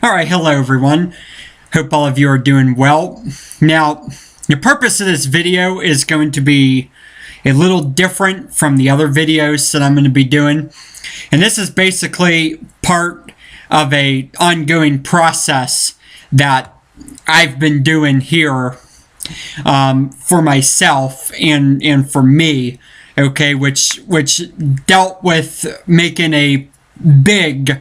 Alright, hello everyone. Hope all of you are doing well. Now, the purpose of this video is going to be a little different from the other videos that I'm going to be doing. And this is basically part of a ongoing process that I've been doing here for myself and for me, okay, which dealt with making a big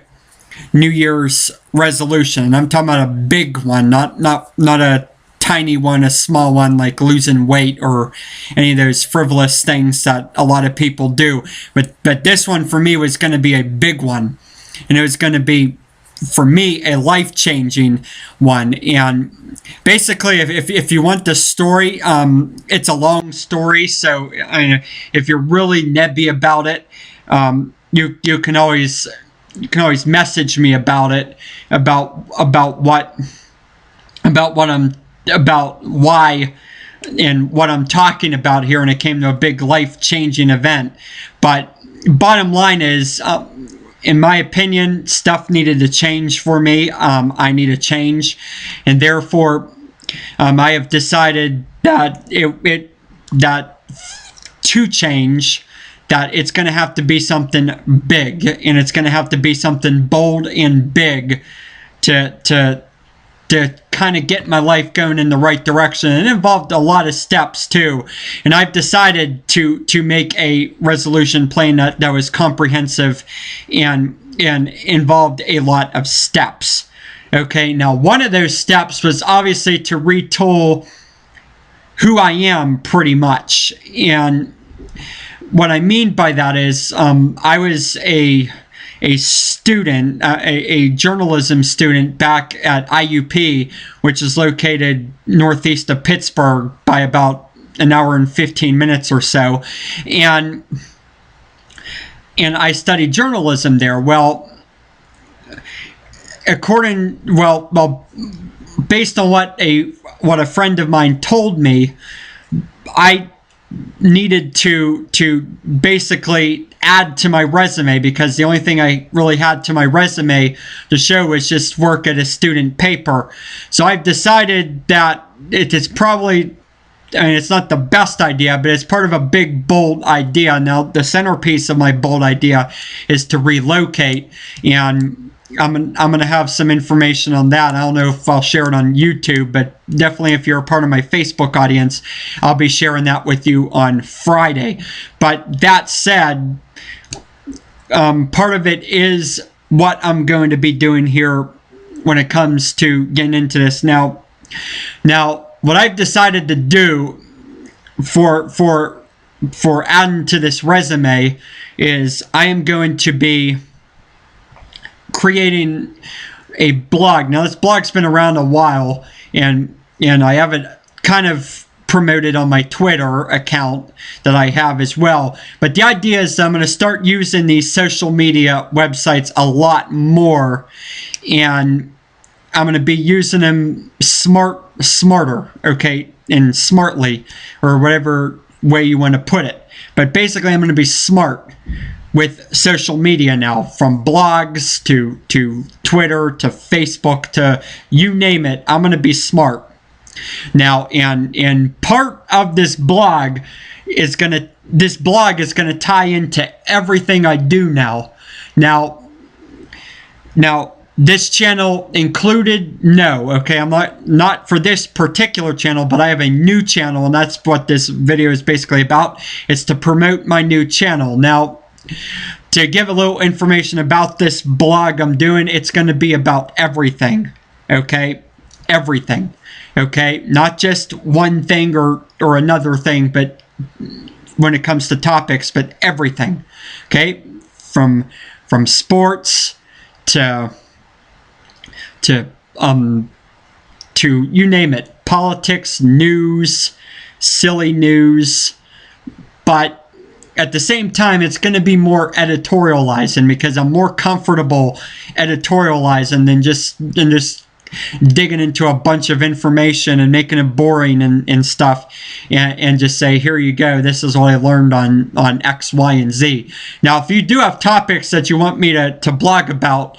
New Year's resolution. And I'm talking about a big one, not a tiny one, a small one like losing weight or any of those frivolous things that a lot of people do. But this one for me was going to be a big one. And it was going to be, for me, a life-changing one. And basically, if you want the story, it's a long story. So if you're really nebby about it, you can always message me about it, about why and what I'm talking about here, and it came to a big life-changing event. But bottom line is, in my opinion, stuff needed to change for me. I need a change, and therefore, I have decided that that to change, that it's going to have to be something big, and it's going to have to be something bold and big to kind of get my life going in the right direction. And it involved a lot of steps too. And I've decided to make a resolution plan that was comprehensive and involved a lot of steps. Okay, now one of those steps was obviously to retool who I am, pretty much. And what I mean by that is, I was a student, a journalism student back at IUP, which is located northeast of Pittsburgh by about an hour and 15 minutes or so. And I studied journalism there. Well, based on what a friend of mine told me, I needed to basically add to my resume, because the only thing I really had to my resume to show was just work at a student paper. So I've decided that it is probably, it's not the best idea, but it's part of a big, bold idea. Now, the centerpiece of my bold idea is to relocate, and I'm going to have some information on that. I don't know if I'll share it on YouTube, but definitely if you're a part of my Facebook audience, I'll be sharing that with you on Friday. But that said, part of it is what I'm going to be doing here when it comes to getting into this. Now, what I've decided to do for adding to this resume is I am going to be creating a blog. Now, this blog's been around a while, and I have it kind of promoted on my Twitter account that I have as well. But the idea is that I'm going to start using these social media websites a lot more, and I'm going to be using them smarter, okay, and smartly, or whatever way you want to put it. But basically, I'm going to be smart with social media now, from blogs to Twitter to Facebook to you name it. I'm going to be smart now, and part of this blog is going to tie into everything I do now. Now this channel included, no, okay, I'm not for this particular channel, but I have a new channel, and that's what this video is basically about. It's to promote my new channel. Now, to give a little information about this blog I'm doing, it's going to be about everything, okay? Everything, okay? Not just one thing or another thing, but when it comes to topics, but everything, okay? From sports to you name it, politics, news, silly news, but at the same time, it's going to be more editorializing, because I'm more comfortable editorializing than just digging into a bunch of information and making it boring and stuff, and just say, here you go, this is what I learned on X, Y, and Z. Now, if you do have topics that you want me to blog about,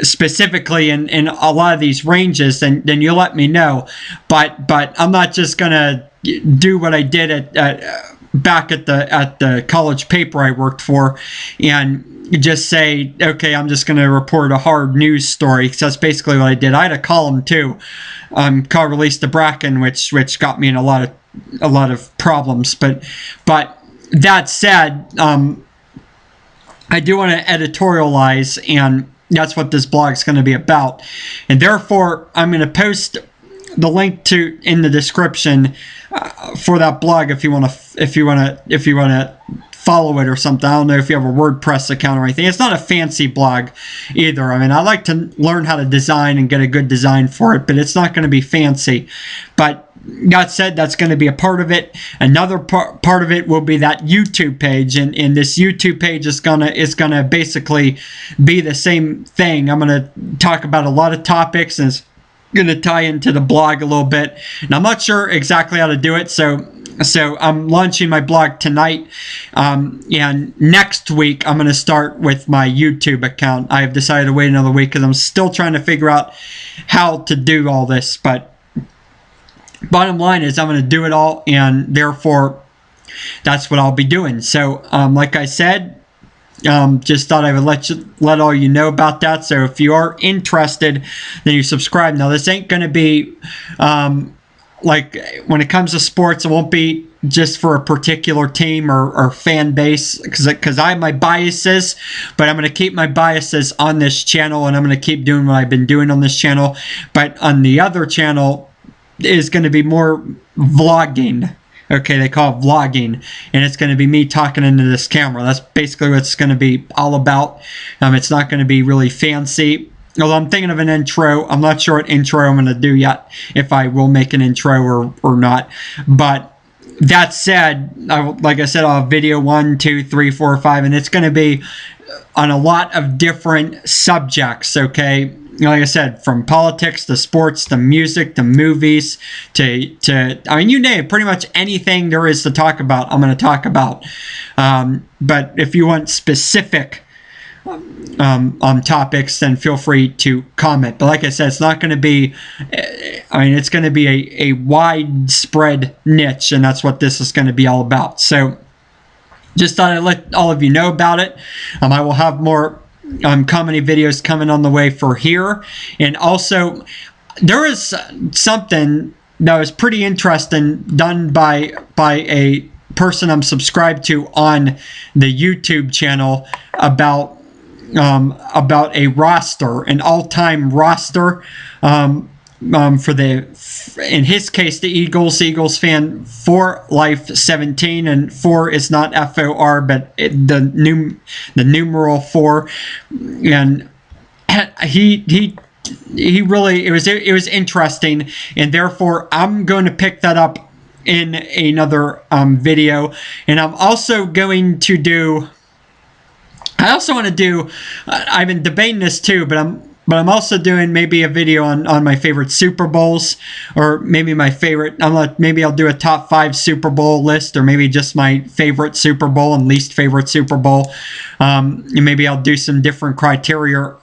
specifically in a lot of these ranges, then you let me know. But I'm not just gonna do what I did at back at the college paper I worked for, and just say, okay, I'm just gonna report a hard news story, because that's basically what I did. I had a column too, called Release the Bracken, which got me in a lot of problems. But that said, I do want to editorialize, and that's what this blog is going to be about. And therefore, I'm going to post the link to in the description for that blog if you want to follow it or something. I don't know if you have a WordPress account or anything. It's not a fancy blog either. I mean, I like to learn how to design and get a good design for it, but it's not going to be fancy. But that said, that's going to be a part of it. Another part of it will be that YouTube page, and this YouTube page is gonna basically be the same thing. I'm gonna talk about a lot of topics, and it's gonna tie into the blog a little bit. And I'm not sure exactly how to do it, so I'm launching my blog tonight, and next week I'm gonna start with my YouTube account. I have decided to wait another week because I'm still trying to figure out how to do all this, but bottom line is I'm going to do it all, and therefore that's what I'll be doing. So like I said, just thought I would let all you know about that. So if you are interested, then you subscribe. Now this ain't going to be like when it comes to sports, it won't be just for a particular team or fan base, because I have my biases, but I'm going to keep my biases on this channel, and I'm going to keep doing what I've been doing on this channel. But on the other channel is going to be more vlogging. Okay, they call it vlogging, and it's going to be me talking into this camera. That's basically what it's going to be all about. It's not going to be really fancy. Although I'm thinking of an intro. I'm not sure what intro I'm going to do yet, if I will make an intro or not. But that said, like I said, I'll have video 1, 2, 3, 4, 5, and it's going to be on a lot of different subjects, okay? Like I said, from politics to sports to music to movies to I mean, you name it, pretty much anything there is to talk about, I'm going to talk about. But if you want specific topics, then feel free to comment. But like I said, it's not going to be, I mean, it's going to be a widespread niche, and that's what this is going to be all about. So just thought I'd let all of you know about it. I will have more comedy videos coming on the way for here. And also, there is something that was pretty interesting done by a person I'm subscribed to on the YouTube channel about a roster, an all-time roster for in his case, the Eagles fan for life 17, and 4 is not FOR, but the numeral 4, and he really, it was interesting, and therefore I'm going to pick that up in another video. And I'm also going to do, I also want to do, I've been debating this too, but I'm also doing maybe a video on my favorite Super Bowls, or maybe my favorite, maybe I'll do a top 5 Super Bowl list, or maybe just my favorite Super Bowl and least favorite Super Bowl. And maybe I'll do some different criteria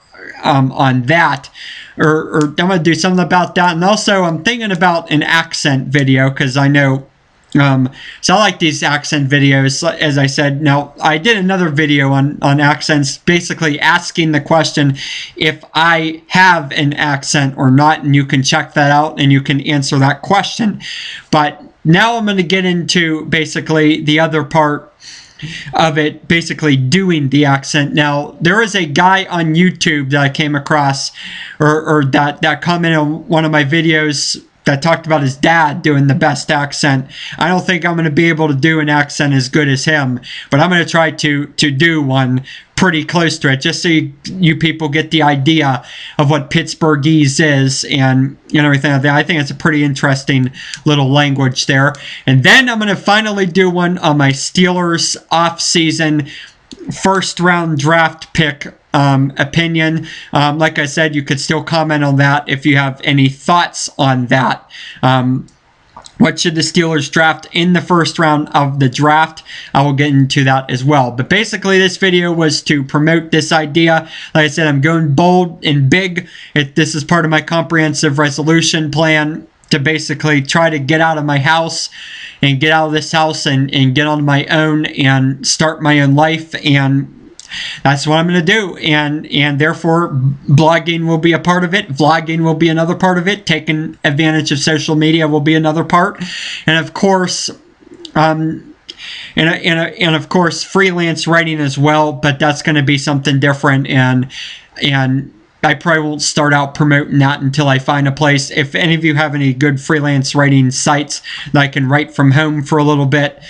on that, or I'm going to do something about that. And also I'm thinking about an accent video, because I know, so I like these accent videos, as I said. Now, I did another video on accents, basically asking the question if I have an accent or not, and you can check that out and you can answer that question. But now I'm going to get into basically the other part of it, basically doing the accent. Now, there is a guy on YouTube that I came across, or that commented on one of my videos, that talked about his dad doing the best accent. I don't think I'm going to be able to do an accent as good as him, but I'm going to try to do one pretty close to it, just so you people get the idea of what Pittsburghese is and everything like that. I think it's a pretty interesting little language there. And then I'm going to finally do one on my Steelers off-season first round draft pick opinion. Like I said, you could still comment on that if you have any thoughts on that. What should the Steelers draft in the first round of the draft? I will get into that as well. But basically, this video was to promote this idea. Like I said, I'm going bold and big. This is part of my comprehensive resolution plan to basically try to get out of my house and get out of this house and get on my own and start my own life. And that's what I'm going to do, and therefore blogging will be a part of it. Vlogging will be another part of it. Taking advantage of social media will be another part, and of course, and of course, freelance writing as well. But that's going to be something different, and I probably won't start out promoting that until I find a place. If any of you have any good freelance writing sites that I can write from home for a little bit,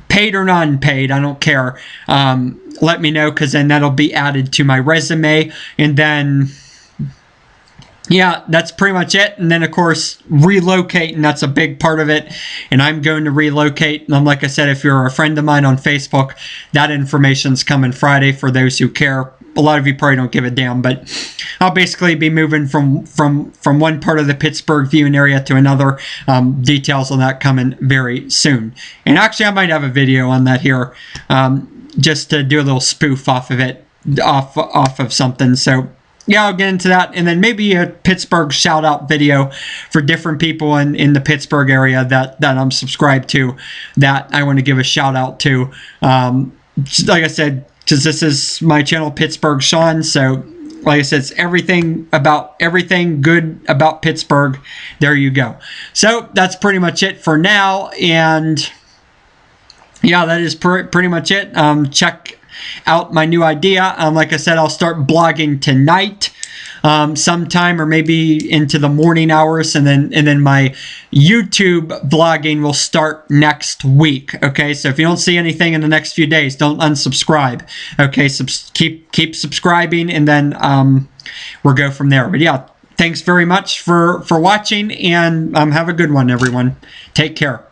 paid or non-paid, I don't care. Let me know, because then that'll be added to my resume. And then, yeah, that's pretty much it. And then, of course, relocate, and that's a big part of it. And I'm going to relocate. And like I said, if you're a friend of mine on Facebook, that information's coming Friday for those who care. A lot of you probably don't give a damn, but I'll basically be moving from one part of the Pittsburgh viewing area to another. Details on that coming very soon. And actually, I might have a video on that here, just to do a little spoof off of it, off of something. So yeah, I'll get into that, and then maybe a Pittsburgh shout out video for different people in the Pittsburgh area that I'm subscribed to, that I want to give a shout out to. Like I said, because this is my channel, Pittsburgh Sean. So, like I said, it's everything good about Pittsburgh. There you go. So that's pretty much it for now. And yeah, that is pretty much it. Check out my new idea. Like I said, I'll start blogging tonight, sometime, or maybe into the morning hours, and then my YouTube vlogging will start next week. Okay, so if you don't see anything in the next few days, don't unsubscribe. Okay, keep subscribing, and then we'll go from there. But yeah, thanks very much for watching, and have a good one, everyone. Take care.